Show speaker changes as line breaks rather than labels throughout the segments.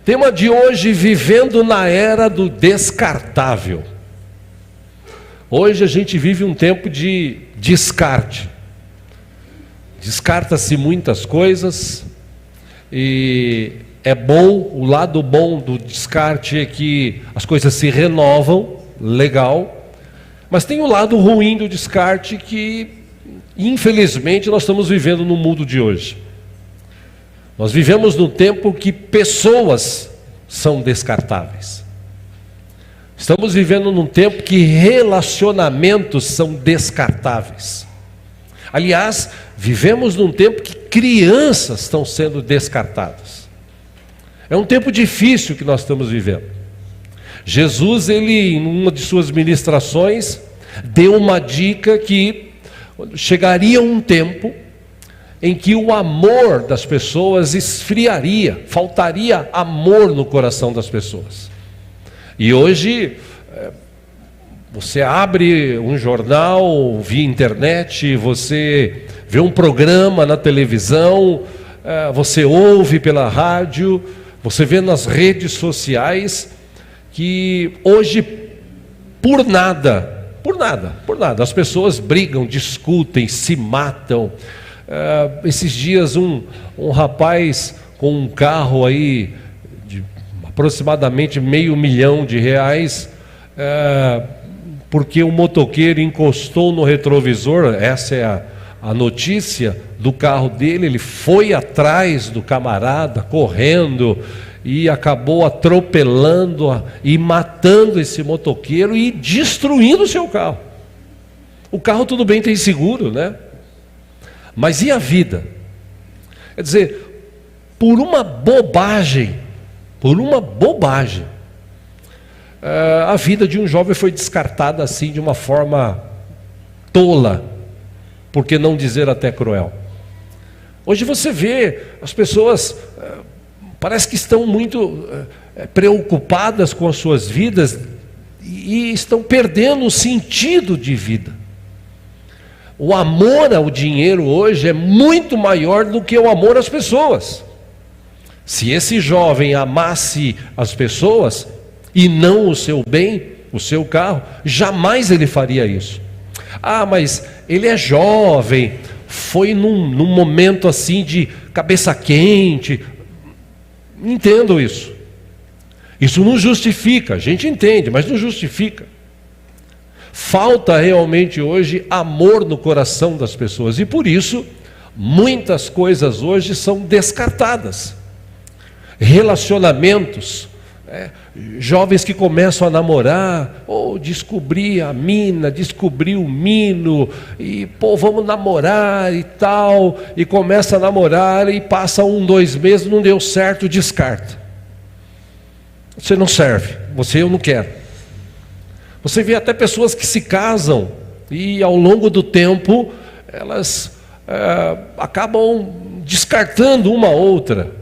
Tema de hoje: vivendo na era do descartável. Hoje a gente vive um tempo de descarte. Descarta-se muitas coisas e é bom, o lado bom do descarte é que as coisas se renovam, legal, mas tem o lado ruim do descarte que, infelizmente, nós estamos vivendo no mundo de hoje. Nós vivemos num tempo que pessoas são descartáveis. Estamos vivendo num tempo que relacionamentos são descartáveis. Aliás, vivemos num tempo que crianças estão sendo descartadas. É um tempo difícil que nós estamos vivendo. Jesus, ele, em uma de suas ministrações, deu uma dica que chegaria um tempo em que o amor das pessoas esfriaria, faltaria amor no coração das pessoas. E hoje, você abre um jornal via internet, você vê um programa na televisão, você ouve pela rádio, você vê nas redes sociais, que hoje, por nada, as pessoas brigam, discutem, se matam. Esses dias um rapaz com um carro aí de aproximadamente R$500 mil, porque o motoqueiro encostou no retrovisor, essa é a notícia do carro dele, ele foi atrás do camarada, correndo, e acabou atropelando e matando esse motoqueiro e destruindo o seu carro. O carro, tudo bem, tem seguro, né? Mas e a vida? Quer dizer, por uma bobagem, a vida de um jovem foi descartada assim de uma forma tola, por que não dizer até cruel. Hoje você vê as pessoas, parece que estão muito preocupadas com as suas vidas e estão perdendo o sentido de vida. O amor ao dinheiro hoje é muito maior do que o amor às pessoas. Se esse jovem amasse as pessoas e não o seu bem, o seu carro, jamais ele faria isso. Mas ele é jovem, foi num momento assim de cabeça quente. Entendo isso. Isso não justifica, a gente entende, mas não justifica. Falta realmente hoje amor no coração das pessoas, e por isso muitas coisas hoje são descartadas. Relacionamentos, jovens que começam a namorar, ou descobrir a mina, descobrir o mino, e vamos namorar e tal, e começa a namorar e passa 1-2 meses, não deu certo, descarta. Você não serve, eu não quero. Você vê até pessoas que se casam e ao longo do tempo elas acabam descartando uma outra,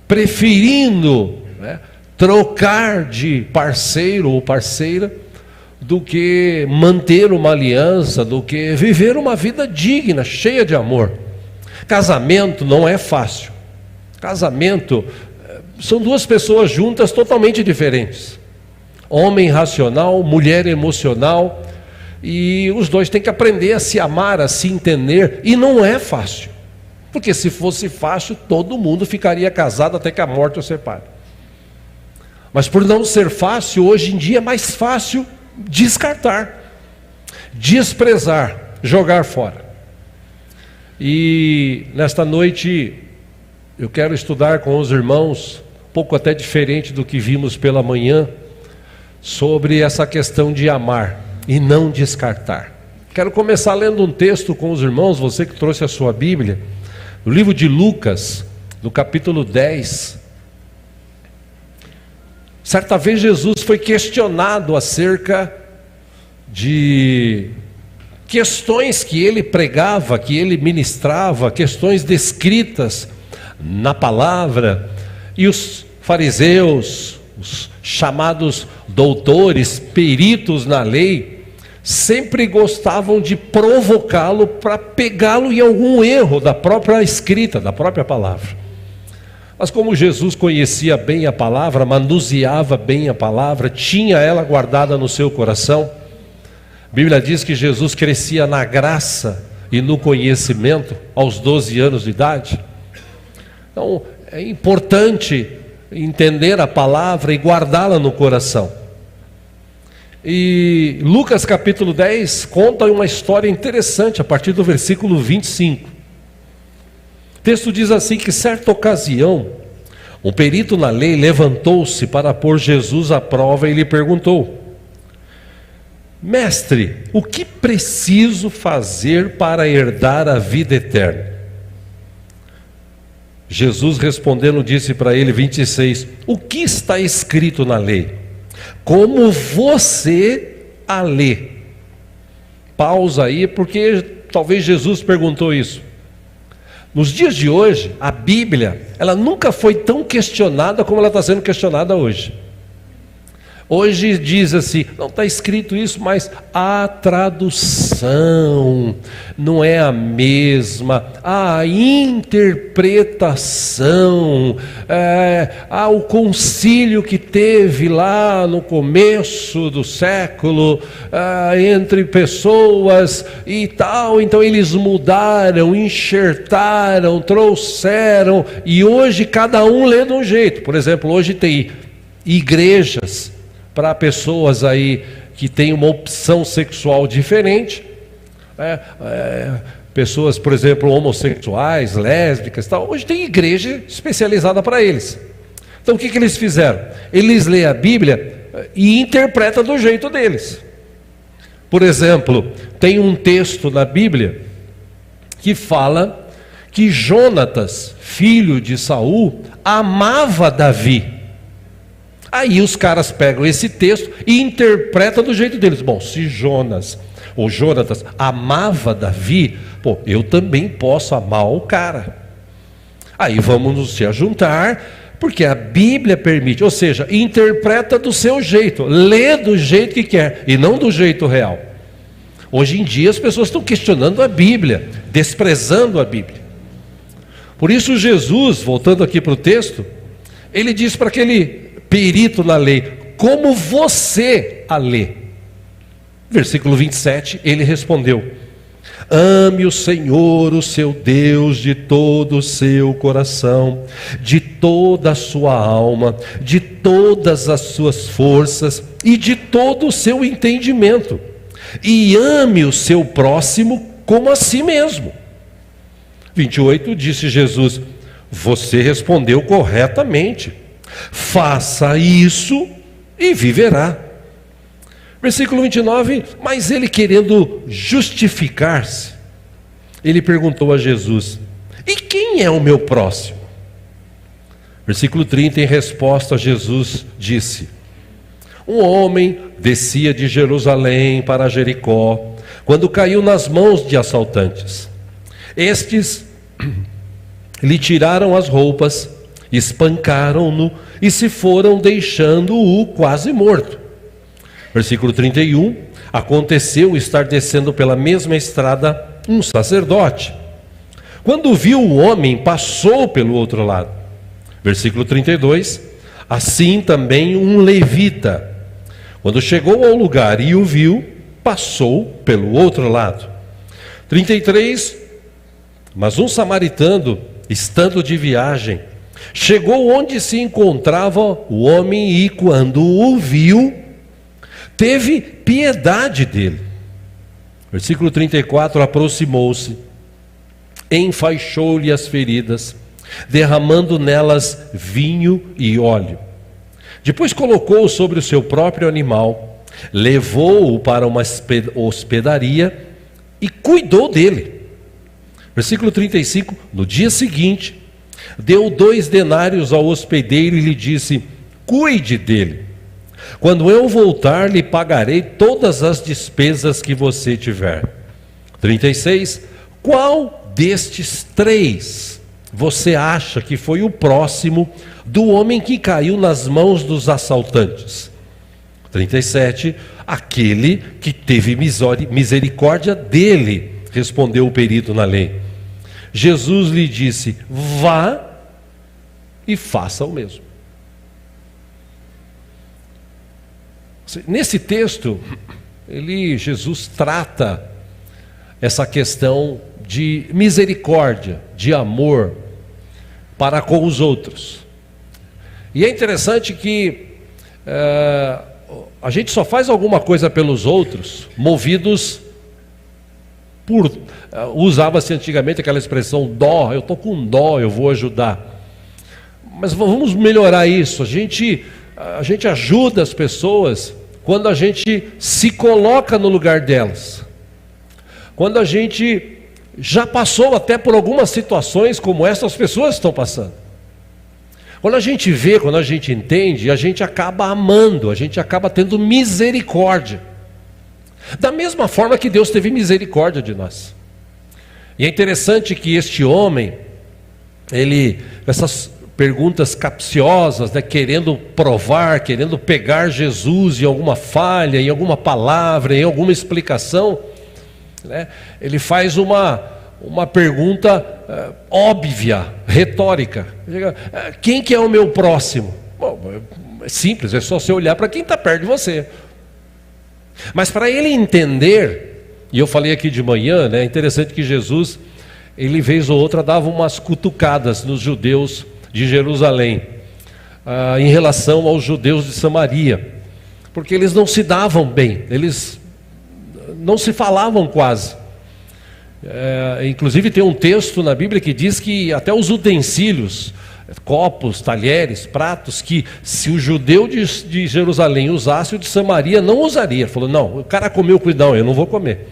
preferindo trocar de parceiro ou parceira do que manter uma aliança, do que viver uma vida digna, cheia de amor. Casamento não é fácil. Casamento são duas pessoas juntas totalmente diferentes. Homem racional, mulher emocional, e os dois têm que aprender a se amar, a se entender, e não é fácil, porque se fosse fácil, todo mundo ficaria casado até que a morte os separe. Mas por não ser fácil, hoje em dia é mais fácil descartar, desprezar, jogar fora. E nesta noite, eu quero estudar com os irmãos, um pouco até diferente do que vimos pela manhã, sobre essa questão de amar e não descartar. Quero começar lendo um texto com os irmãos, você que trouxe a sua Bíblia, no livro de Lucas, no capítulo 10. Certa vez Jesus foi questionado acerca de questões que ele pregava, que ele ministrava, questões descritas na palavra, e os fariseus, os chamados doutores, peritos na lei, sempre gostavam de provocá-lo para pegá-lo em algum erro da própria escrita, da própria palavra. Mas como Jesus conhecia bem a palavra, manuseava bem a palavra, tinha ela guardada no seu coração, a Bíblia diz que Jesus crescia na graça e no conhecimento aos 12 anos de idade. Então, é importante entender a palavra e guardá-la no coração. E Lucas capítulo 10 conta uma história interessante a partir do versículo 25. O texto diz assim que certa ocasião, um perito na lei levantou-se para pôr Jesus à prova e lhe perguntou: Mestre, o que preciso fazer para herdar a vida eterna? Jesus respondendo disse para ele, 26, o que está escrito na lei? Como você a lê? Pausa aí, porque talvez Jesus perguntou isso. Nos dias de hoje, a Bíblia, ela nunca foi tão questionada como ela está sendo questionada hoje. Hoje diz assim, não está escrito isso, mas a tradução não é a mesma, a interpretação, o concílio que teve lá no começo do século, entre pessoas e tal, então eles mudaram, enxertaram, trouxeram, e hoje cada um lê de um jeito. Por exemplo, hoje tem igrejas para pessoas aí que têm uma opção sexual diferente, pessoas, por exemplo, homossexuais, lésbicas, tal. Hoje tem igreja especializada para eles. Então o que eles fizeram? Eles lêem a Bíblia e interpretam do jeito deles. Por exemplo, tem um texto na Bíblia que fala que Jonatas, filho de Saul, amava Davi. Aí os caras pegam esse texto e interpretam do jeito deles. Bom, se Jonas ou Jonatas amava Davi, eu também posso amar o cara. Aí vamos nos ajuntar, porque a Bíblia permite, ou seja, interpreta do seu jeito, lê do jeito que quer e não do jeito real. Hoje em dia as pessoas estão questionando a Bíblia, desprezando a Bíblia. Por isso Jesus, voltando aqui para o texto, ele diz para aquele perito na lei, como você a lê? Versículo 27, ele respondeu: ame o Senhor, o seu Deus, de todo o seu coração, de toda a sua alma, de todas as suas forças e de todo o seu entendimento, e ame o seu próximo como a si mesmo. 28, disse Jesus: você respondeu corretamente, faça isso e viverá. Versículo 29, mas ele, querendo justificar-se, ele perguntou a Jesus: e quem é o meu próximo? Versículo 30, em resposta a Jesus disse: um homem descia de Jerusalém para Jericó, quando caiu nas mãos de assaltantes. Estes lhe tiraram as roupas, espancaram-no e se foram, deixando-o quase morto. Versículo 31, aconteceu estar descendo pela mesma estrada um sacerdote. Quando viu o homem, passou pelo outro lado. Versículo 32, assim também um levita, quando chegou ao lugar e o viu, passou pelo outro lado. 33, mas um samaritano, estando de viagem, chegou onde se encontrava o homem e, quando o viu, teve piedade dele. Versículo 34, aproximou-se, enfaixou-lhe as feridas, derramando nelas vinho e óleo. Depois colocou-o sobre o seu próprio animal, levou-o para uma hospedaria e cuidou dele. Versículo 35, no dia seguinte, deu 2 denários ao hospedeiro e lhe disse: cuide dele. Quando eu voltar, lhe pagarei todas as despesas que você tiver. 36, qual destes 3 você acha que foi o próximo do homem que caiu nas mãos dos assaltantes? 37, aquele que teve misericórdia dele, respondeu o perito na lei. Jesus lhe disse: vá e faça o mesmo. Nesse texto, Jesus trata essa questão de misericórdia, de amor para com os outros. E é interessante que a gente só faz alguma coisa pelos outros movidos por... usava-se antigamente aquela expressão dó, eu estou com dó, eu vou ajudar. Mas vamos melhorar isso. A gente ajuda as pessoas quando a gente se coloca no lugar delas. Quando a gente já passou até por algumas situações como essas pessoas estão passando. Quando a gente vê, quando a gente entende, a gente acaba amando, a gente acaba tendo misericórdia. Da mesma forma que Deus teve misericórdia de nós. E é interessante que este homem, essas perguntas capciosas, né, querendo provar, querendo pegar Jesus em alguma falha, em alguma palavra, em alguma explicação, né, ele faz uma pergunta óbvia, retórica. Quem que é o meu próximo? Bom, é simples, é só você olhar para quem está perto de você. Mas para ele entender, e eu falei aqui de manhã, né, é interessante que Jesus, ele vez ou outra dava umas cutucadas nos judeus de Jerusalém, em relação aos judeus de Samaria, porque eles não se davam bem, eles não se falavam quase. Inclusive tem um texto na Bíblia que diz que até os utensílios, copos, talheres, pratos, que se o judeu de Jerusalém usasse, o de Samaria não usaria. Ele falou, não, o cara comeu, não, eu não vou comer.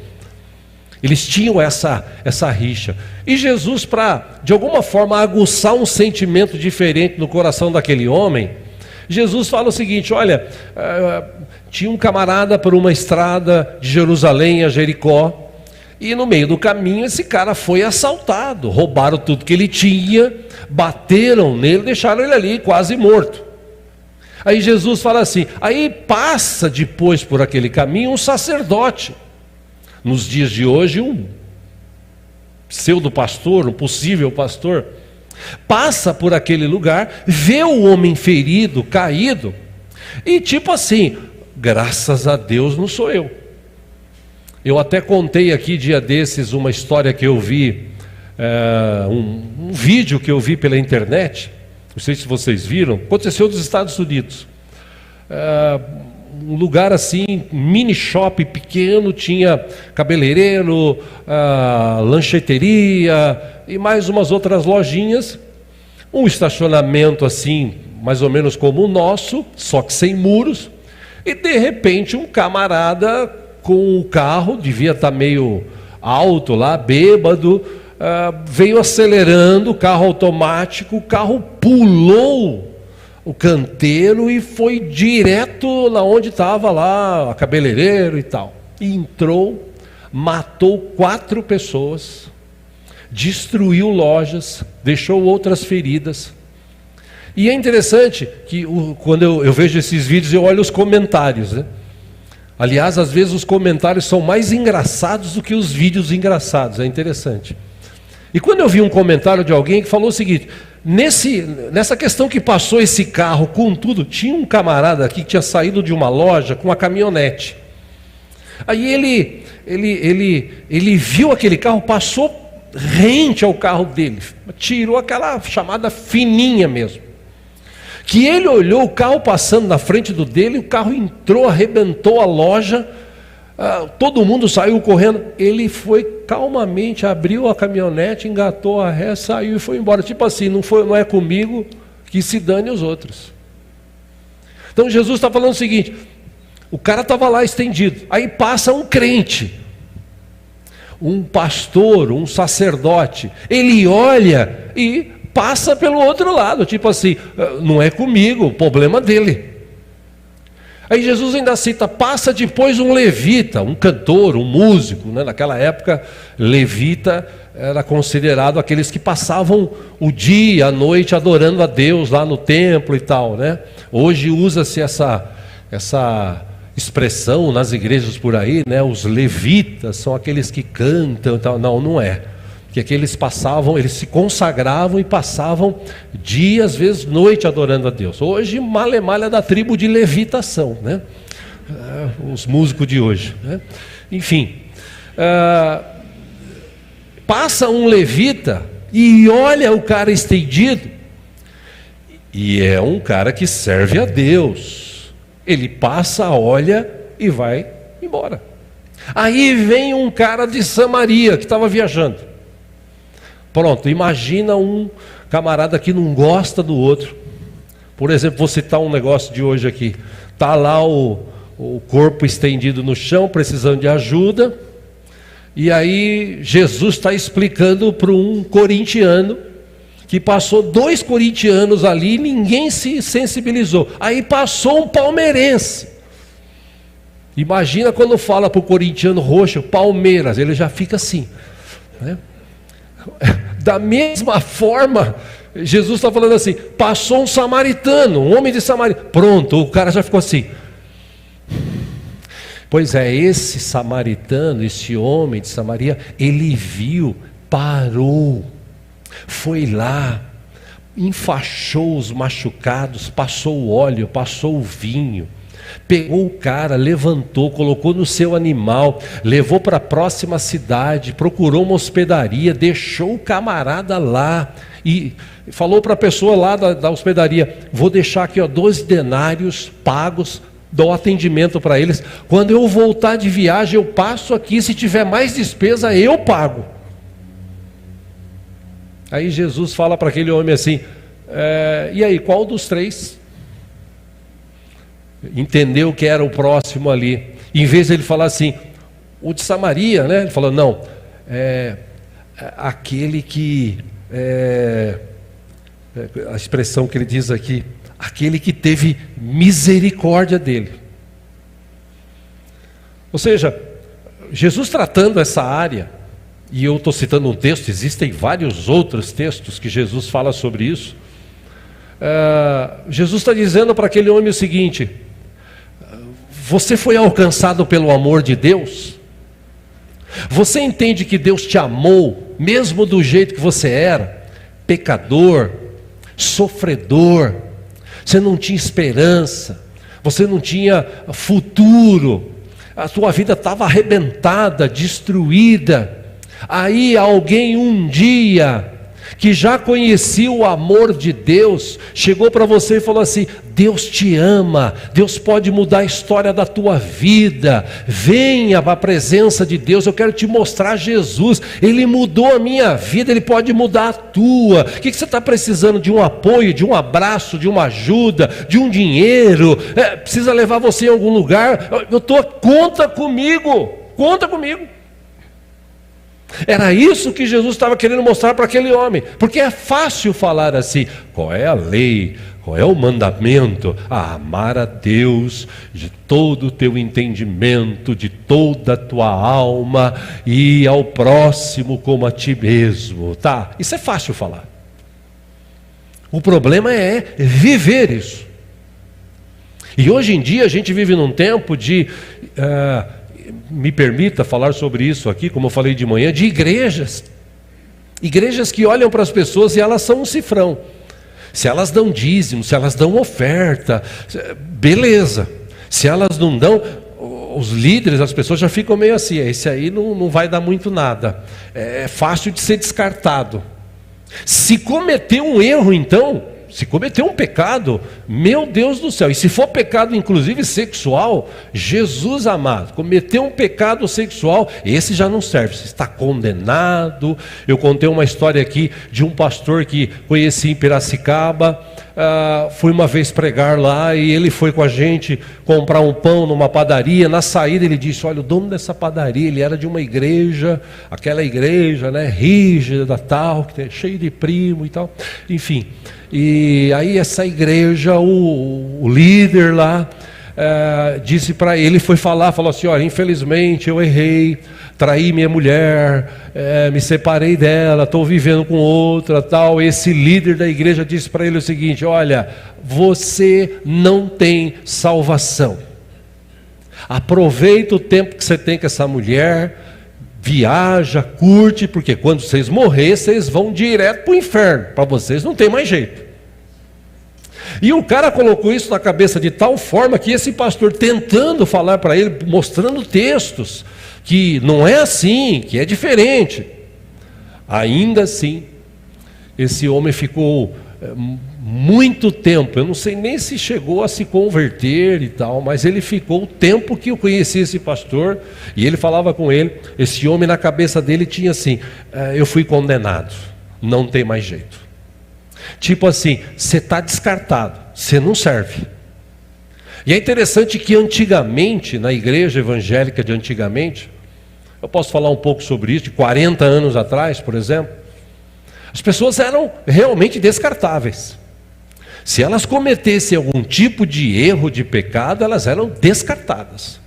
Eles tinham essa rixa. E Jesus, para de alguma forma aguçar um sentimento diferente no coração daquele homem, Jesus fala o seguinte, olha, tinha um camarada por uma estrada de Jerusalém a Jericó, e no meio do caminho esse cara foi assaltado, roubaram tudo que ele tinha, bateram nele, deixaram ele ali quase morto. Aí Jesus fala assim, aí passa depois por aquele caminho um sacerdote, nos dias de hoje um pseudo-pastor, um possível pastor, passa por aquele lugar, vê o homem ferido, caído, e tipo assim, graças a Deus não sou eu. Eu até contei aqui dia desses uma história que eu vi, um vídeo que eu vi pela internet, não sei se vocês viram, aconteceu nos Estados Unidos. Um lugar assim, mini shopping pequeno, tinha cabeleireiro, lancheteria e mais umas outras lojinhas, um estacionamento assim, mais ou menos como o nosso, só que sem muros, e de repente um camarada com o carro, devia estar meio alto lá, bêbado, veio acelerando, o carro automático, o carro pulou o canteiro e foi direto lá onde estava lá a cabeleireiro e tal, e entrou, matou 4 pessoas, destruiu lojas, deixou outras feridas. E é interessante que quando eu vejo esses vídeos, eu olho os comentários, né? Aliás, às vezes os comentários são mais engraçados do que os vídeos engraçados, é interessante. E quando eu vi um comentário de alguém que falou o seguinte, nessa questão que passou esse carro com tudo, tinha um camarada aqui que tinha saído de uma loja com uma caminhonete. Aí ele viu aquele carro, passou rente ao carro dele, tirou aquela chamada fininha mesmo. Que ele olhou o carro passando na frente do dele, o carro entrou, arrebentou a loja, todo mundo saiu correndo, ele foi calmamente, abriu a caminhonete, engatou a ré, saiu e foi embora, tipo assim, não é comigo, que se dane os outros. Então Jesus está falando o seguinte, o cara estava lá estendido, aí passa um crente, um pastor, um sacerdote, ele olha e passa pelo outro lado, tipo assim, não é comigo, o problema dele. Aí Jesus ainda cita, passa depois um levita, um cantor, um músico, né? Naquela época, levita era considerado aqueles que passavam o dia, a noite adorando a Deus lá no templo e tal, né? Hoje usa-se essa expressão nas igrejas por aí, né? Os levitas são aqueles que cantam e tal. Não é. que aqueles passavam, eles se consagravam e passavam dia, às vezes noite, adorando a Deus. Hoje, malemalha da tribo de levitação, né? Os músicos de hoje, né? Enfim, passa um levita e olha o cara estendido, e é um cara que serve a Deus. Ele passa, olha e vai embora. Aí vem um cara de Samaria que estava viajando. Pronto, imagina um camarada que não gosta do outro. Por exemplo, vou citar um negócio de hoje aqui. Está lá o corpo estendido no chão, precisando de ajuda. E aí Jesus está explicando para um corintiano, que passou 2 corintianos ali, ninguém se sensibilizou. Aí passou um palmeirense. Imagina quando fala para o corintiano roxo, Palmeiras, ele já fica assim, né? Da mesma forma, Jesus está falando assim, passou um samaritano, um homem de Samaria. Pronto, o cara já ficou assim. Pois é, esse samaritano, esse homem de Samaria, ele viu, parou, foi lá, enfaixou os machucados, passou o óleo, passou o vinho, pegou o cara, levantou, colocou no seu animal, levou para a próxima cidade, procurou uma hospedaria, deixou o camarada lá e falou para a pessoa lá da hospedaria, vou deixar aqui 12 denários pagos, dou atendimento para eles, quando eu voltar de viagem eu passo aqui, se tiver mais despesa eu pago. Aí Jesus fala para aquele homem assim, e aí, qual dos 3? Entendeu que era o próximo ali. Em vez de ele falar assim, o de Samaria, né? Ele falou, não, aquele que, a expressão que ele diz aqui, aquele que teve misericórdia dele. Ou seja, Jesus tratando essa área, e eu estou citando um texto, existem vários outros textos que Jesus fala sobre isso. Jesus está dizendo para aquele homem o seguinte, você foi alcançado pelo amor de Deus? Você entende que Deus te amou, mesmo do jeito que você era? Pecador, sofredor, você não tinha esperança, você não tinha futuro, a tua vida estava arrebentada, destruída. Aí alguém um dia, que já conhecia o amor de Deus, chegou para você e falou assim, Deus te ama, Deus pode mudar a história da tua vida, venha para a presença de Deus, eu quero te mostrar Jesus, Ele mudou a minha vida, Ele pode mudar a tua. O que você está precisando? De um apoio, de um abraço, de uma ajuda, de um dinheiro, precisa levar você em algum lugar, conta comigo, conta comigo. Era isso que Jesus estava querendo mostrar para aquele homem, porque é fácil falar assim, qual é a lei, qual é o mandamento? Amar a Deus de todo o teu entendimento, de toda a tua alma, e ao próximo como a ti mesmo, tá? Isso é fácil falar. O problema é viver isso. E hoje em dia a gente vive num tempo de... me permita falar sobre isso aqui, como eu falei de manhã, de igrejas que olham para as pessoas e elas são um cifrão. Se elas dão dízimo, se elas dão oferta, beleza. Se elas não dão, os líderes, as pessoas já ficam meio assim, esse aí não vai dar muito nada, é fácil de ser descartado. Se cometer um erro então, se cometer um pecado, meu Deus do céu, e se for pecado inclusive sexual, Jesus amado, cometer um pecado sexual, esse já não serve, você está condenado. Eu contei uma história aqui de um pastor que conheci em Piracicaba, fui uma vez pregar lá e ele foi com a gente comprar um pão numa padaria. Na saída ele disse, olha, o dono dessa padaria, ele era de uma igreja, aquela igreja, né, rígida tal, cheio de primo e tal, enfim. E aí essa igreja, o líder lá, disse para ele, foi falar, falou assim, olha, infelizmente eu errei, traí minha mulher, me separei dela, estou vivendo com outra, tal. Esse líder da igreja disse para ele o seguinte, olha, você não tem salvação, aproveita o tempo que você tem com essa mulher, viaja, curte, porque quando vocês morrer, vocês vão direto para o inferno. Para vocês não tem mais jeito. E o cara colocou isso na cabeça de tal forma que esse pastor, tentando falar para ele, mostrando textos, que não é assim, que é diferente. Ainda assim, esse homem ficou muito tempo, eu não sei nem se chegou a se converter e tal, mas ele ficou o tempo que eu conheci esse pastor, e ele falava com ele, esse homem na cabeça dele tinha assim, eu fui condenado, não tem mais jeito. Tipo assim, você está descartado, você não serve. E é interessante que antigamente, na igreja evangélica de antigamente, eu posso falar um pouco sobre isso, de 40 anos atrás, por exemplo, as pessoas eram realmente descartáveis. Se elas cometessem algum tipo de erro, de pecado, elas eram descartadas.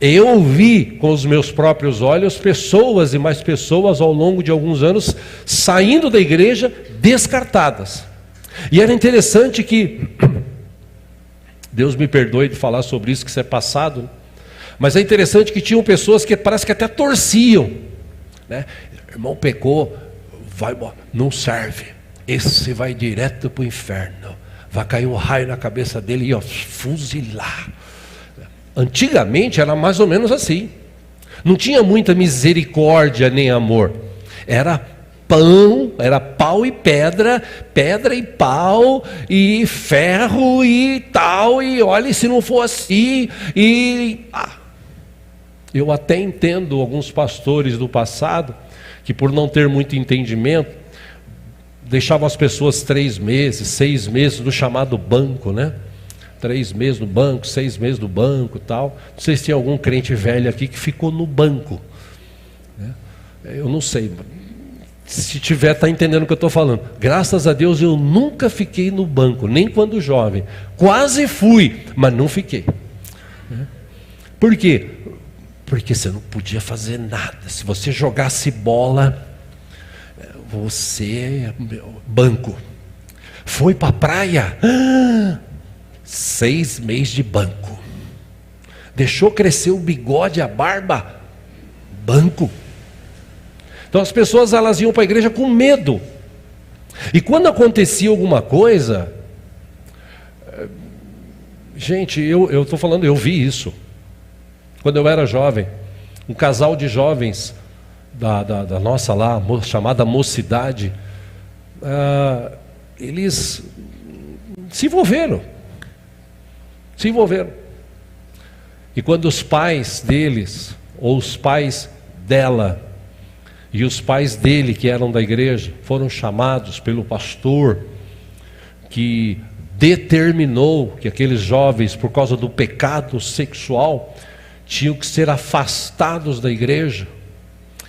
Eu vi com os meus próprios olhos pessoas e mais pessoas ao longo de alguns anos saindo da igreja descartadas. E era interessante que, Deus me perdoe de falar sobre isso, que isso é passado, mas é interessante que tinham pessoas que parece que até torciam, né? Irmão pecou, não serve, esse vai direto para o inferno, vai cair um raio na cabeça dele e fuzilar. Antigamente era mais ou menos assim, não tinha muita misericórdia nem amor, era pão, era pau e pedra, pedra e pau, e ferro e tal, e olha, se não for assim, eu até entendo alguns pastores do passado, que por não ter muito entendimento, deixavam as pessoas 3 meses, 6 meses no chamado banco, né? 3 meses no banco, 6 meses no banco e tal. Não sei se tem algum crente velho aqui que ficou no banco, né? Eu não sei, se tiver, está entendendo o que eu estou falando. Graças a Deus eu nunca fiquei no banco, nem quando jovem. Quase fui, mas não fiquei. Por quê? Porque você não podia fazer nada. Se você jogasse bola, você, banco. Foi para a praia, 6 meses de banco. Deixou crescer o bigode, a barba, banco. Então as pessoas, elas iam para a igreja com medo. E quando acontecia alguma coisa, gente, eu estou falando, eu vi isso. Quando eu era jovem, um casal de jovens da nossa lá, chamada mocidade, eles se envolveram. E quando os pais deles, ou os pais dela, e os pais dele, que eram da igreja, foram chamados pelo pastor, que determinou que aqueles jovens, por causa do pecado sexual, tinham que ser afastados da igreja.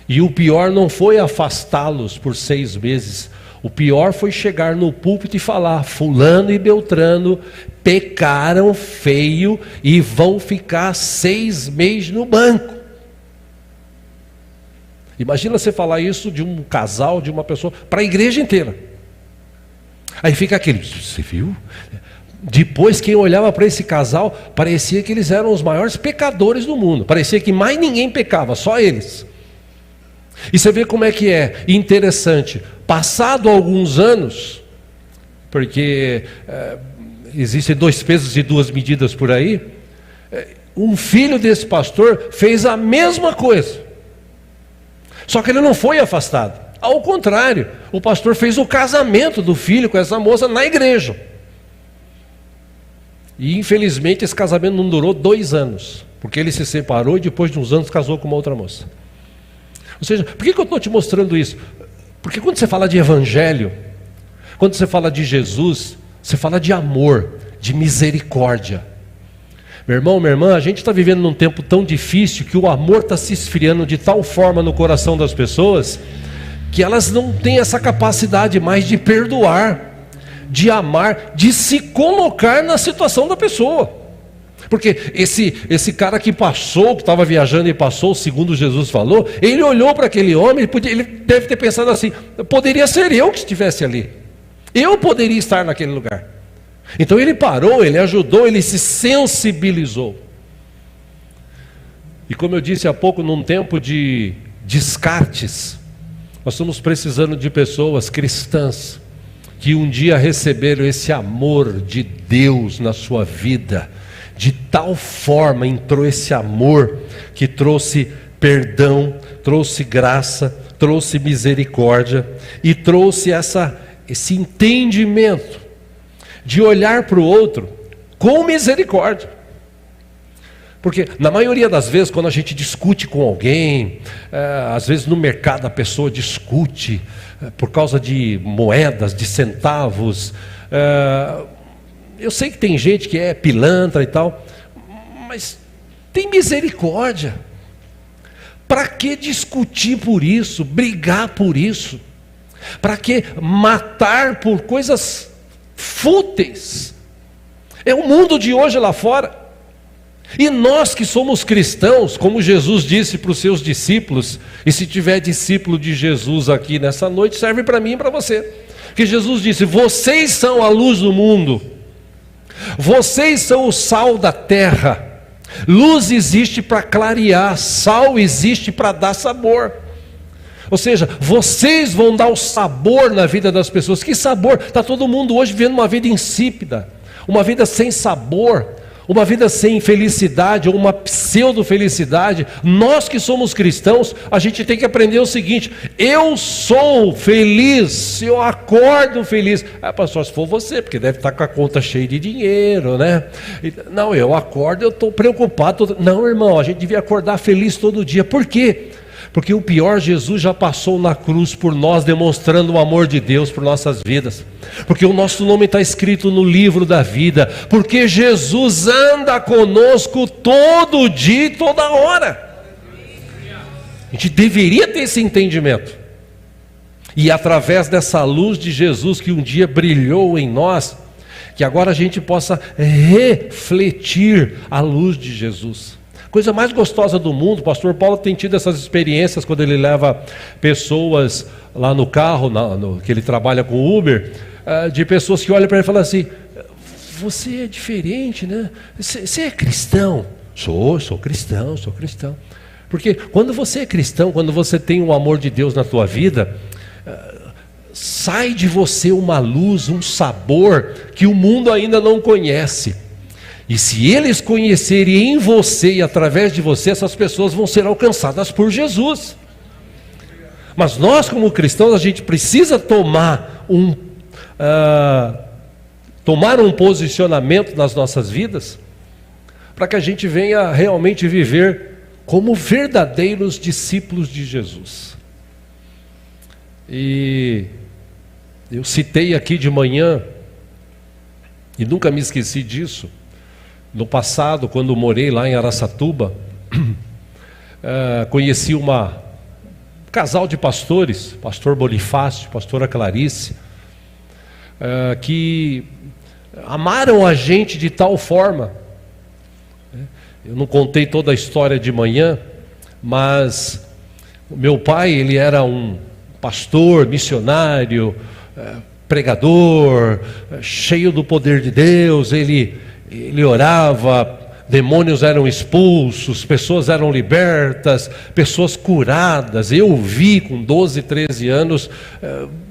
E o pior não foi afastá-los por 6 meses. O pior foi chegar no púlpito e falar: fulano e beltrano pecaram feio e vão ficar 6 meses no banco. Imagina você falar isso de um casal, de uma pessoa, para a igreja inteira. Aí fica aquele, você viu? Depois, quem olhava para esse casal, parecia que eles eram os maiores pecadores do mundo. Parecia que mais ninguém pecava, só eles. E você vê como é que é interessante. Passado alguns anos, porque existem 2 pesos e 2 medidas por aí, um filho desse pastor fez a mesma coisa. Só que ele não foi afastado. Ao contrário, o pastor fez o casamento do filho com essa moça na igreja. E infelizmente esse casamento não durou 2 anos, porque ele se separou e depois de uns anos casou com uma outra moça. Ou seja, por que eu estou te mostrando isso? Porque quando você fala de evangelho, quando você fala de Jesus, você fala de amor, de misericórdia. Meu irmão, minha irmã, a gente está vivendo num tempo tão difícil que o amor está se esfriando de tal forma no coração das pessoas, que elas não têm essa capacidade mais de perdoar, de amar, de se colocar na situação da pessoa. Porque esse cara que passou, que estava viajando e passou, segundo Jesus falou, ele olhou para aquele homem, ele deve ter pensado assim: poderia ser eu que estivesse ali, eu poderia estar naquele lugar. Então ele parou, ele ajudou, ele se sensibilizou. E como eu disse há pouco, num tempo de descartes, nós estamos precisando de pessoas cristãs que um dia receberam esse amor de Deus na sua vida. De tal forma entrou esse amor que trouxe perdão, trouxe graça, trouxe misericórdia e trouxe esse entendimento de olhar para o outro com misericórdia. Porque na maioria das vezes, quando a gente discute com alguém, às vezes no mercado a pessoa discute por causa de moedas, de centavos. Eu sei que tem gente que é pilantra e tal, mas tem misericórdia. Para que discutir por isso, brigar por isso? Para que matar por coisas fúteis? É o mundo de hoje lá fora. E nós que somos cristãos, como Jesus disse para os seus discípulos, e se tiver discípulo de Jesus aqui nessa noite, serve para mim e para você. Que Jesus disse: vocês são a luz do mundo, vocês são o sal da terra. Luz existe para clarear, sal existe para dar sabor. Ou seja, vocês vão dar o sabor na vida das pessoas. Que sabor? Está todo mundo hoje vivendo uma vida insípida, uma vida sem sabor, uma vida sem felicidade, ou uma pseudo-felicidade. Nós que somos cristãos, a gente tem que aprender o seguinte: eu sou feliz, eu acordo feliz. Pastor, se for você, porque deve estar com a conta cheia de dinheiro, né? Não, eu acordo, eu estou preocupado. Não, irmão, a gente devia acordar feliz todo dia. Por quê? Porque o pior, Jesus já passou na cruz por nós, demonstrando o amor de Deus por nossas vidas. Porque o nosso nome está escrito no livro da vida. Porque Jesus anda conosco todo dia e toda hora. A gente deveria ter esse entendimento. E através dessa luz de Jesus que um dia brilhou em nós, que agora a gente possa refletir a luz de Jesus. Coisa mais gostosa do mundo, o pastor Paulo tem tido essas experiências quando ele leva pessoas lá no carro, que ele trabalha com Uber, de pessoas que olham para ele e falam assim: você é diferente, né? Você é cristão? Sou cristão, sou cristão. Porque quando você é cristão, quando você tem o amor de Deus na tua vida, sai de você uma luz, um sabor que o mundo ainda não conhece. E se eles conhecerem em você e através de você, essas pessoas vão ser alcançadas por Jesus. Mas nós, como cristãos, a gente precisa tomar um posicionamento nas nossas vidas, para que a gente venha realmente viver como verdadeiros discípulos de Jesus. E eu citei aqui de manhã, e nunca me esqueci disso. No passado, quando morei lá em Araçatuba, conheci um casal de pastores, pastor Bonifácio, pastora Clarice, que amaram a gente de tal forma. Eu não contei toda a história de manhã, mas o meu pai, ele era um pastor, missionário, pregador, cheio do poder de Deus. Ele orava, demônios eram expulsos, pessoas eram libertas, pessoas curadas. Eu vi com 12, 13 anos,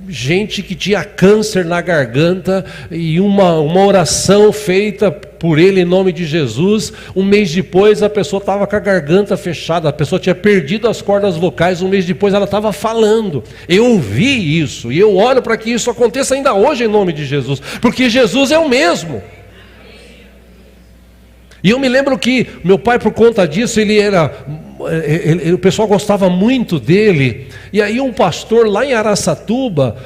gente que tinha câncer na garganta, e uma oração feita por ele em nome de Jesus, um mês depois a pessoa estava com a garganta fechada, a pessoa tinha perdido as cordas vocais, um mês depois ela estava falando. Eu vi isso, e eu oro para que isso aconteça ainda hoje em nome de Jesus, porque Jesus é o mesmo. E eu me lembro que meu pai, por conta disso, o pessoal gostava muito dele. E aí um pastor lá em Araçatuba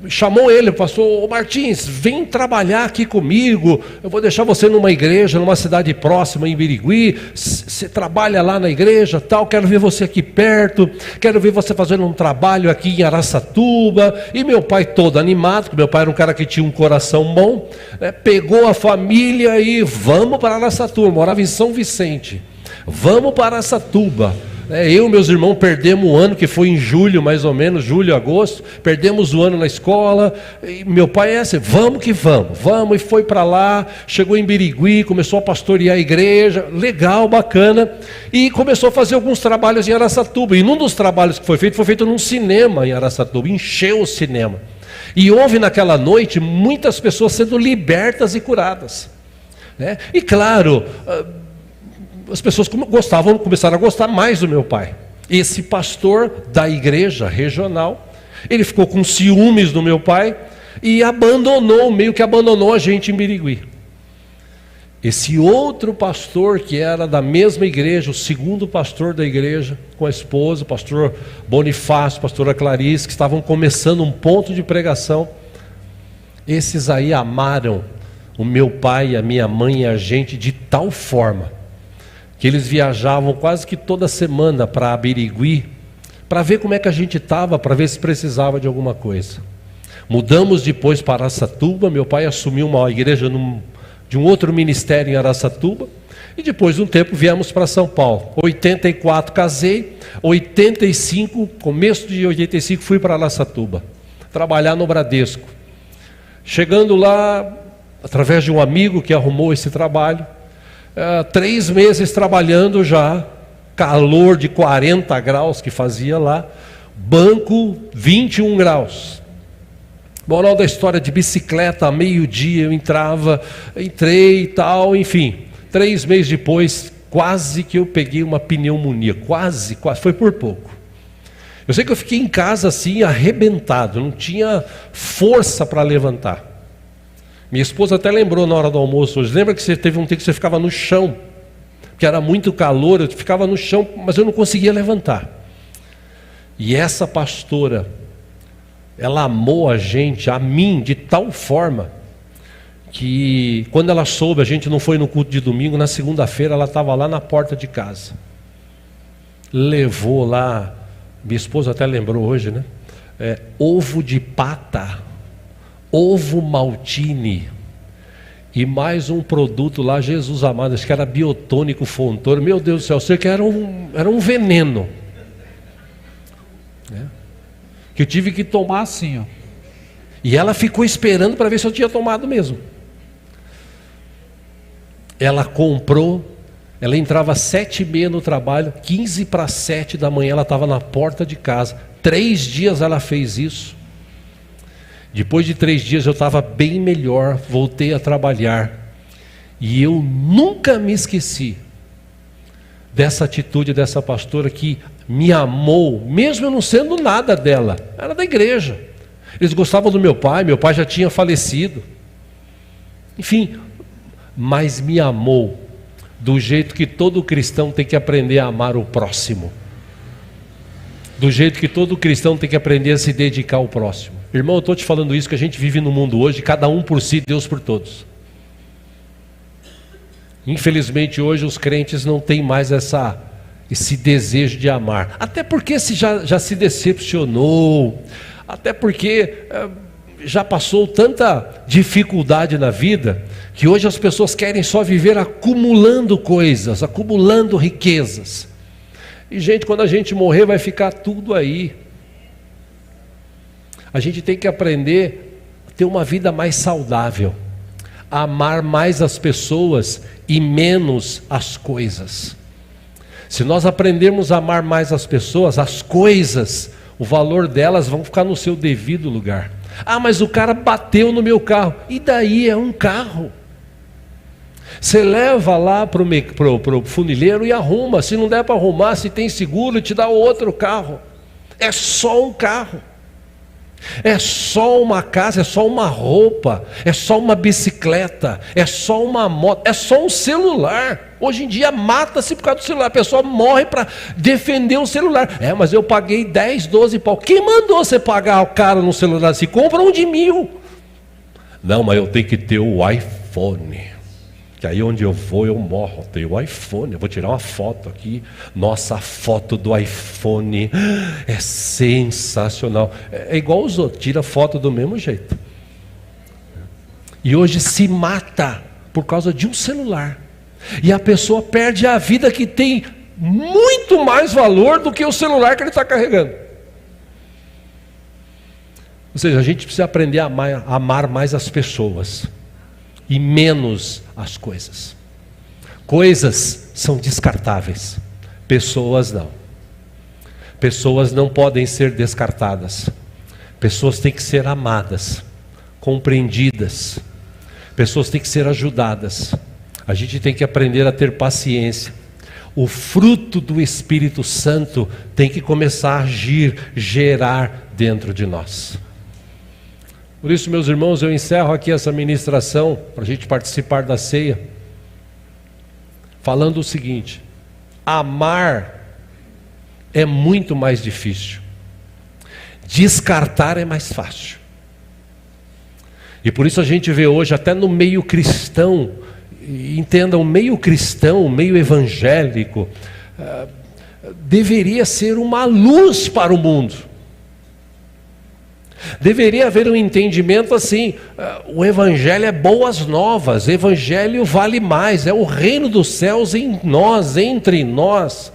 chamou ele, pastor Martins, vem trabalhar aqui comigo, eu vou deixar você numa igreja, numa cidade próxima, em Birigui, você trabalha lá na igreja, tal, quero ver você aqui perto, quero ver você fazendo um trabalho aqui em Araçatuba. E meu pai, todo animado, porque meu pai era um cara que tinha um coração bom, pegou a família e vamos para Araçatuba, morava em São Vicente, vamos para Araçatuba. Eu e meus irmãos perdemos o ano, que foi em julho, mais ou menos, julho, agosto. Perdemos o ano na escola. E meu pai é assim, vamos que vamos. Vamos, e foi para lá. Chegou em Birigui, começou a pastorear a igreja. Legal, bacana. E começou a fazer alguns trabalhos em Araçatuba. E num dos trabalhos que foi feito num cinema em Araçatuba. Encheu o cinema. E houve naquela noite muitas pessoas sendo libertas e curadas. E claro, as pessoas começaram a gostar mais do meu pai. Esse pastor da igreja regional, ele ficou com ciúmes do meu pai e meio que abandonou a gente em Birigui. Esse outro pastor que era da mesma igreja, o segundo pastor da igreja, com a esposa, o pastor Bonifácio, a pastora Clarice, que estavam começando um ponto de pregação, esses aí amaram o meu pai, a minha mãe e a gente de tal forma que eles viajavam quase que toda semana para Birigui, para ver como é que a gente estava, para ver se precisava de alguma coisa. Mudamos depois para Araçatuba, meu pai assumiu uma igreja de um outro ministério em Araçatuba, e depois de um tempo viemos para São Paulo. 84 casei, 85, começo de 85 fui para Araçatuba, trabalhar no Bradesco. Chegando lá, através de um amigo que arrumou esse trabalho, 3 meses trabalhando já, calor de 40 graus que fazia lá, banco 21 graus. Moral da história, de bicicleta, a meio-dia eu entrei e tal, enfim. 3 meses depois, quase que eu peguei uma pneumonia, quase, foi por pouco. Eu sei que eu fiquei em casa assim, arrebentado, não tinha força para levantar. Minha esposa até lembrou na hora do almoço hoje, lembra que você teve um tempo que você ficava no chão, que era muito calor, eu ficava no chão, mas eu não conseguia levantar. E essa pastora, ela amou a mim, de tal forma, que quando ela soube, a gente não foi no culto de domingo, na segunda-feira ela estava lá na porta de casa. Levou lá, minha esposa até lembrou hoje, né? Ovo de pata, ovo maltine e mais um produto lá, Jesus amado, acho que era biotônico Fontoura. Meu Deus do céu, eu sei que era um veneno, que eu tive que tomar assim, ó. E ela ficou esperando para ver se eu tinha tomado mesmo. Ela comprou, ela entrava às 7h30 no trabalho, 15 para 7 da manhã ela estava na porta de casa. 3 dias ela fez isso. Depois de 3 dias eu estava bem melhor, voltei a trabalhar. E eu nunca me esqueci dessa atitude dessa pastora que me amou, mesmo eu não sendo nada dela, era da igreja. Eles gostavam do meu pai já tinha falecido. Enfim, mas me amou do jeito que todo cristão tem que aprender a amar o próximo. Do jeito que todo cristão tem que aprender a se dedicar ao próximo. Irmão, eu estou te falando isso, que a gente vive no mundo hoje, cada um por si, Deus por todos. Infelizmente hoje os crentes não têm mais esse desejo de amar. Até porque já se decepcionou, até porque já passou tanta dificuldade na vida, que hoje as pessoas querem só viver acumulando coisas, acumulando riquezas. E gente, quando a gente morrer vai ficar tudo aí. A gente tem que aprender a ter uma vida mais saudável, a amar mais as pessoas e menos as coisas. Se nós aprendermos a amar mais as pessoas, as coisas, o valor delas vão ficar no seu devido lugar. Ah, mas o cara bateu no meu carro. E daí, é um carro. Você leva lá para o funileiro e arruma. Se não der para arrumar, se tem seguro, te dá outro carro. É só um carro. É só uma casa, é só uma roupa, é só uma bicicleta, é só uma moto, é só um celular. Hoje em dia mata-se por causa do celular. A pessoa morre para defender o celular. Mas eu paguei 10, 12 pau. Quem mandou você pagar o caro no celular? Se compra um de 1.000. Não, mas eu tenho que ter o iPhone, que aí onde eu vou eu morro. Eu tenho o iPhone, eu vou tirar uma foto aqui. Nossa, a foto do iPhone é sensacional. É igual os outros, tira foto do mesmo jeito. E hoje se mata por causa de um celular. E a pessoa perde a vida que tem muito mais valor do que o celular que ele está carregando. Ou seja, a gente precisa aprender a amar mais as pessoas e menos as coisas. Coisas são descartáveis, pessoas não. Pessoas não podem ser descartadas. Pessoas têm que ser amadas, compreendidas. Pessoas têm que ser ajudadas. A gente tem que aprender a ter paciência. O fruto do Espírito Santo tem que começar a agir, gerar dentro de nós. Por isso, meus irmãos, eu encerro aqui essa ministração para a gente participar da ceia, falando o seguinte: amar é muito mais difícil, descartar é mais fácil. E por isso a gente vê hoje, até no meio cristão, entendam, meio cristão, meio evangélico, deveria ser uma luz para o mundo. Deveria haver um entendimento assim: o Evangelho é boas novas, o Evangelho vale mais, é o reino dos céus em nós, entre nós.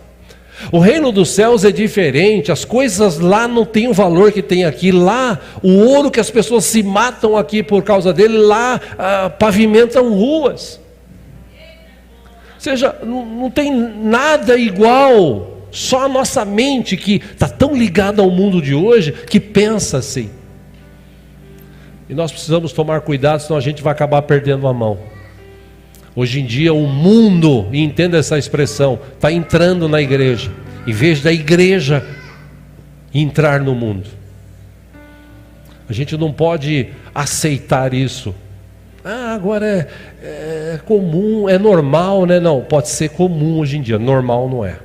O reino dos céus é diferente, as coisas lá não têm o valor que tem aqui. Lá, o ouro que as pessoas se matam aqui por causa dele, lá pavimentam ruas. Ou seja, não tem nada igual. Só a nossa mente, que está tão ligada ao mundo de hoje, que pensa assim. E nós precisamos tomar cuidado, senão a gente vai acabar perdendo a mão. Hoje em dia o mundo, e entenda essa expressão, está entrando na igreja, em vez da igreja entrar no mundo. A gente não pode aceitar isso. Agora é comum, é normal, né? Não, pode ser comum hoje em dia, normal não é.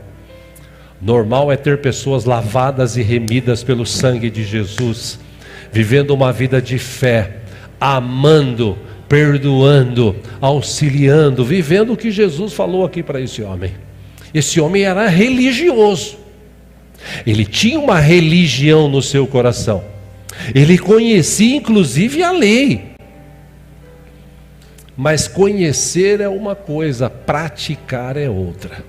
Normal é ter pessoas lavadas e remidas pelo sangue de Jesus, vivendo uma vida de fé, amando, perdoando, auxiliando, vivendo o que Jesus falou aqui para esse homem. Esse homem era religioso, ele tinha uma religião no seu coração, ele conhecia inclusive a lei. Mas conhecer é uma coisa, praticar é outra.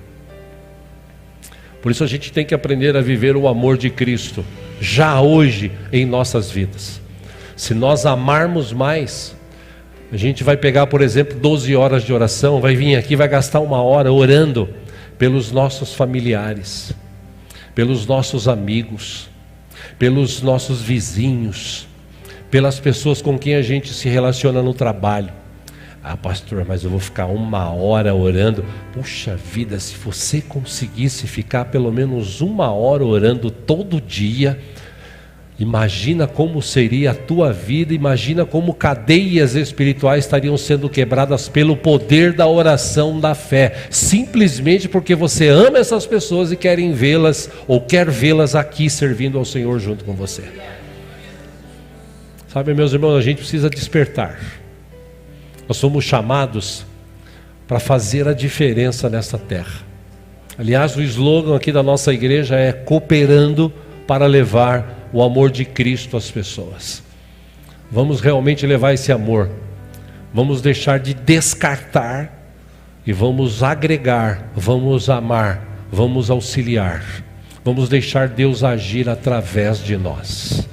Por isso a gente tem que aprender a viver o amor de Cristo, já hoje em nossas vidas. Se nós amarmos mais, a gente vai pegar, por exemplo, 12 horas de oração, vai vir aqui, vai gastar 1 hora orando pelos nossos familiares, pelos nossos amigos, pelos nossos vizinhos, pelas pessoas com quem a gente se relaciona no trabalho. Pastor, mas eu vou ficar 1 hora orando. Puxa vida, se você conseguisse ficar pelo menos 1 hora orando todo dia, imagina como seria a tua vida, imagina como cadeias espirituais estariam sendo quebradas pelo poder da oração da fé, simplesmente porque você ama essas pessoas e querem vê-las, ou quer vê-las aqui servindo ao Senhor junto com você. Sabe, meus irmãos, a gente precisa despertar. Nós somos chamados para fazer a diferença nessa terra. Aliás, o slogan aqui da nossa igreja é cooperando para levar o amor de Cristo às pessoas. Vamos realmente levar esse amor. Vamos deixar de descartar e vamos agregar, vamos amar, vamos auxiliar. Vamos deixar Deus agir através de nós.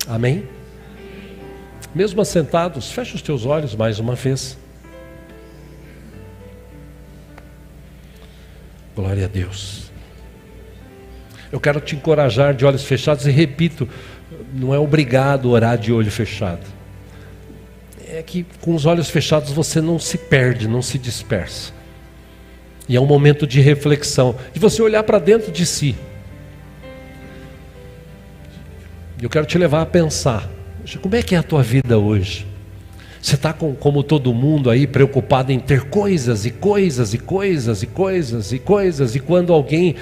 Amém? Mesmo assentados, fecha os teus olhos mais uma vez. Glória a Deus. Eu quero te encorajar de olhos fechados e repito, não é obrigado orar de olho fechado. É que com os olhos fechados você não se perde, não se dispersa. E é um momento de reflexão, de você olhar para dentro de si. Eu quero te levar a pensar. Como é que é a tua vida hoje? Você está como todo mundo aí, preocupado em ter coisas e coisas e coisas e coisas e coisas, e quando alguém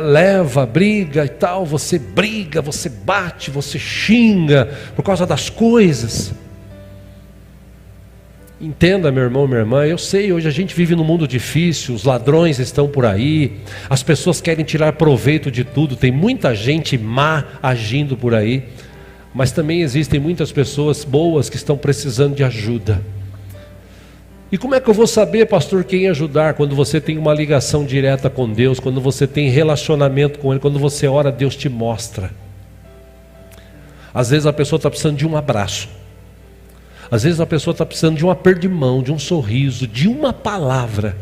leva, briga e tal, você briga, você bate, você xinga por causa das coisas. Entenda, meu irmão, minha irmã, eu sei, hoje a gente vive num mundo difícil, os ladrões estão por aí, as pessoas querem tirar proveito de tudo, tem muita gente má agindo por aí. Mas também existem muitas pessoas boas que estão precisando de ajuda. E como é que eu vou saber, pastor, quem ajudar? Quando você tem uma ligação direta com Deus, quando você tem relacionamento com Ele, quando você ora, Deus te mostra. Às vezes a pessoa está precisando de um abraço. Às vezes a pessoa está precisando de um aperto de mão, de um sorriso, de uma palavra.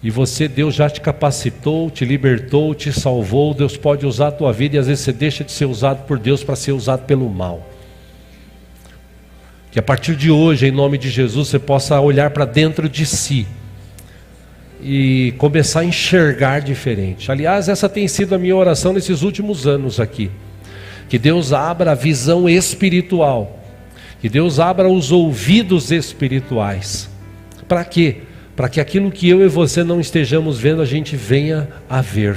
E você, Deus já te capacitou, te libertou, te salvou. Deus pode usar a tua vida e às vezes você deixa de ser usado por Deus para ser usado pelo mal. Que a partir de hoje, em nome de Jesus, você possa olhar para dentro de si e começar a enxergar diferente. Aliás, essa tem sido a minha oração nesses últimos anos aqui. Que Deus abra a visão espiritual. Que Deus abra os ouvidos espirituais. Para quê? Para que aquilo que eu e você não estejamos vendo, a gente venha a ver.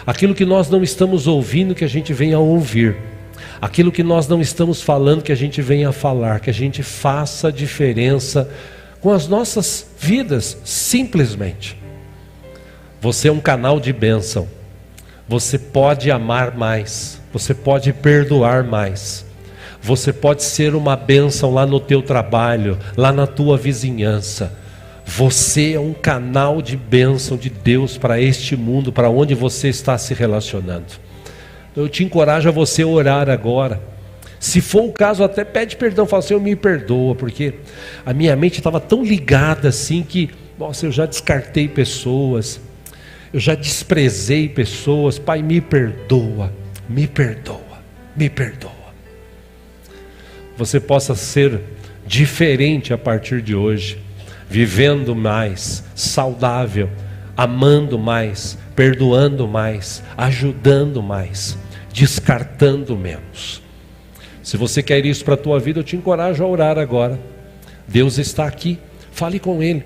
Aquilo que nós não estamos ouvindo, que a gente venha a ouvir. Aquilo que nós não estamos falando, que a gente venha a falar. Que a gente faça diferença com as nossas vidas, simplesmente. Você é um canal de bênção. Você pode amar mais. Você pode perdoar mais. Você pode ser uma bênção lá no teu trabalho, lá na tua vizinhança. Você é um canal de bênção de Deus para este mundo, para onde você está se relacionando. Eu te encorajo a você orar agora. Se for o caso, até pede perdão, fala, Senhor, me perdoa, porque a minha mente estava tão ligada assim que, nossa, eu já descartei pessoas, eu já desprezei pessoas. Pai, me perdoa, me perdoa, me perdoa. Você possa ser diferente a partir de hoje, vivendo mais, saudável, amando mais, perdoando mais, ajudando mais, descartando menos. Se você quer isso para a tua vida, eu te encorajo a orar agora. Deus está aqui, fale com Ele.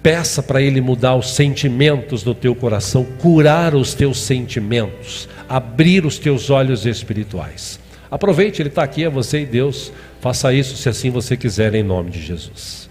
Peça para Ele mudar os sentimentos do teu coração, curar os teus sentimentos, abrir os teus olhos espirituais. Aproveite, Ele está aqui, é você e Deus. Faça isso se assim você quiser, em nome de Jesus.